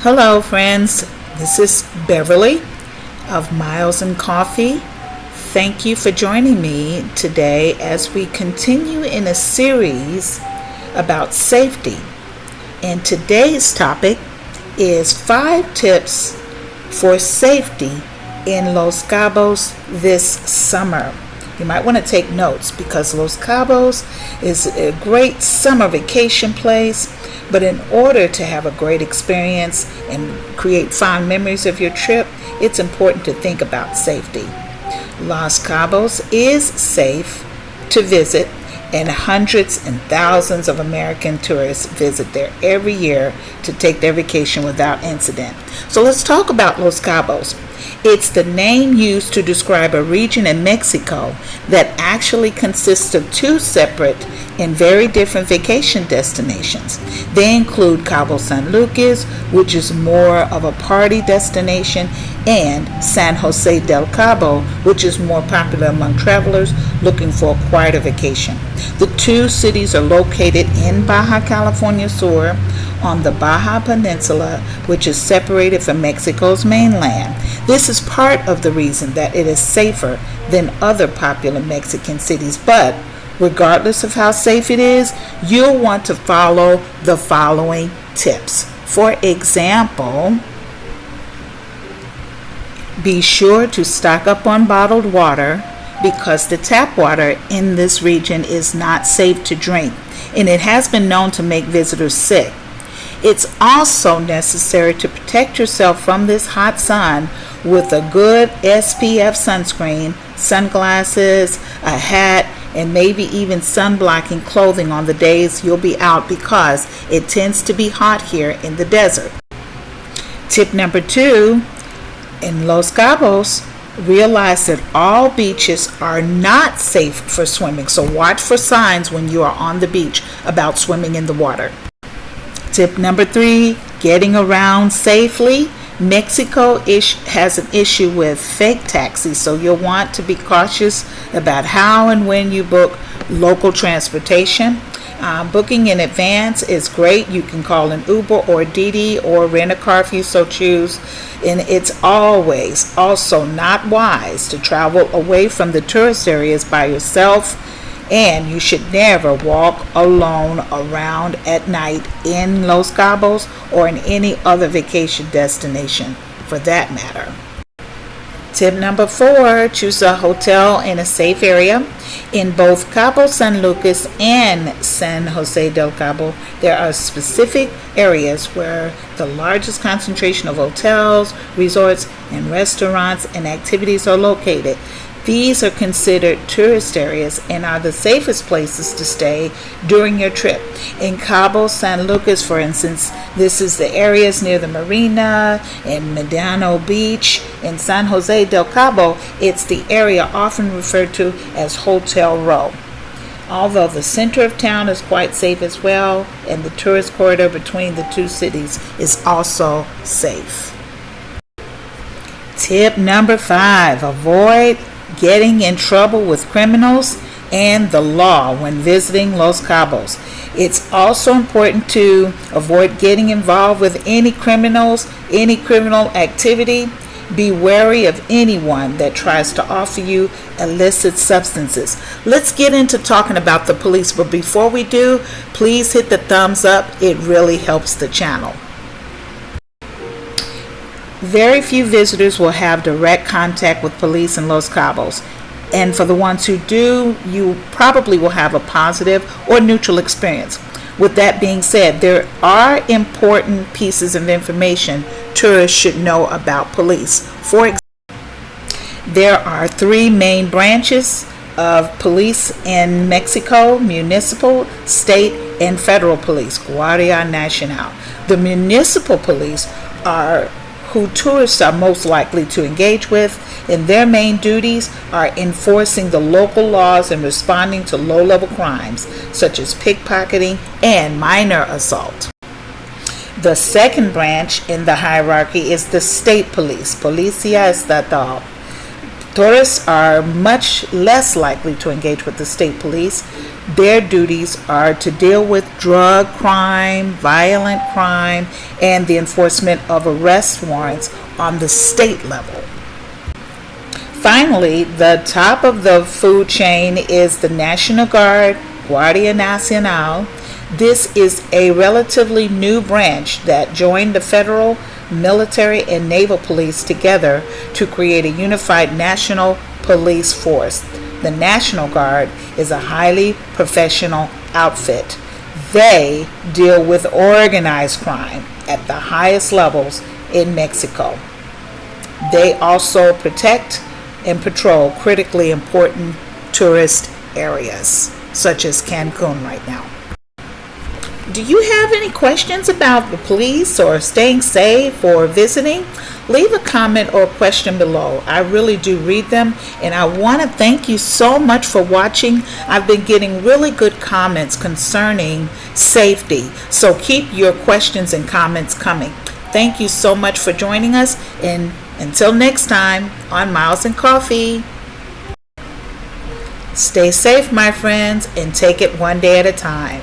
Hello, friends. This is Beverly of Miles and Coffee. Thank you for joining me today as we continue in a series about safety. And today's topic is 5 tips for safety in Los Cabos this summer. You might want to take notes because Los Cabos is a great summer vacation place. But in order to have a great experience and create fond memories of your trip, it's important to think about safety. Los Cabos is safe to visit, and hundreds and thousands of American tourists visit there every year to take their vacation without incident. So let's talk about Los Cabos. It's the name used to describe a region in Mexico that actually consists of 2 separate and very different vacation destinations. They include Cabo San Lucas, which is more of a party destination, and San Jose del Cabo, which is more popular among travelers looking for a quieter vacation. The 2 cities are located in Baja California Sur on the Baja Peninsula, which is separated from Mexico's mainland. This is part of the reason that it is safer than other popular Mexican cities, but regardless of how safe it is, you'll want to follow the following tips. For example, be sure to stock up on bottled water because the tap water in this region is not safe to drink, and it has been known to make visitors sick. It's also necessary to protect yourself from this hot sun with a good SPF sunscreen, sunglasses, a hat, and maybe even sun-blocking clothing on the days you'll be out because it tends to be hot here in the desert. Tip number 2, in Los Cabos, realize that all beaches are not safe for swimming, so watch for signs when you are on the beach about swimming in the water. Tip number 3, getting around safely. Mexico has an issue with fake taxis, so you'll want to be cautious about how and when you book local transportation. Booking in advance is great. You can call an Uber or Didi or rent a car if you so choose. And it's always also not wise to travel away from the tourist areas by yourself. And you should never walk alone around at night in Los Cabos or in any other vacation destination for that matter. Tip number 4, choose a hotel in a safe area. In both Cabo San Lucas and San Jose del Cabo, there are specific areas where the largest concentration of hotels, resorts, and restaurants and activities are located. These are considered tourist areas and are the safest places to stay during your trip. In Cabo San Lucas, for instance, this is the areas near the marina and Medano Beach. In San Jose del Cabo, it's the area often referred to as Hotel Row. Although the center of town is quite safe as well, and the tourist corridor between the 2 cities is also safe. Tip number 5, avoid getting in trouble with criminals and the law when visiting Los Cabos. It's also important to avoid getting involved with any criminal activity. Be wary of anyone that tries to offer you illicit substances. Let's get into talking about the police, but before we do, please hit the thumbs up. It really helps the channel. Very few visitors will have direct contact with police in Los Cabos, and for the ones who do, you probably will have a positive or neutral experience. With that being said, there are important pieces of information tourists should know about police. For example, there are 3 main branches of police in Mexico: municipal, state, and federal police, Guardia Nacional. The municipal police are who tourists are most likely to engage with, and their main duties are enforcing the local laws and responding to low-level crimes such as pickpocketing and minor assault. The second branch in the hierarchy is the state police, Policía Estatal. Tourists are much less likely to engage with the state police. Their duties are to deal with drug crime, violent crime, and the enforcement of arrest warrants on the state level. Finally, the top of the food chain is the National Guard, Guardia Nacional. This is a relatively new branch that joined the federal, military, and naval police together to create a unified national police force. The National Guard is a highly professional outfit. They deal with organized crime at the highest levels in Mexico. They also protect and patrol critically important tourist areas, such as Cancun right now. Do you have any questions about the police or staying safe or visiting? Leave a comment or question below. I really do read them, and I want to thank you so much for watching. I've been getting really good comments concerning safety, so keep your questions and comments coming. Thank you so much for joining us, and until next time on Miles and Coffee. Stay safe, my friends, and take it one day at a time.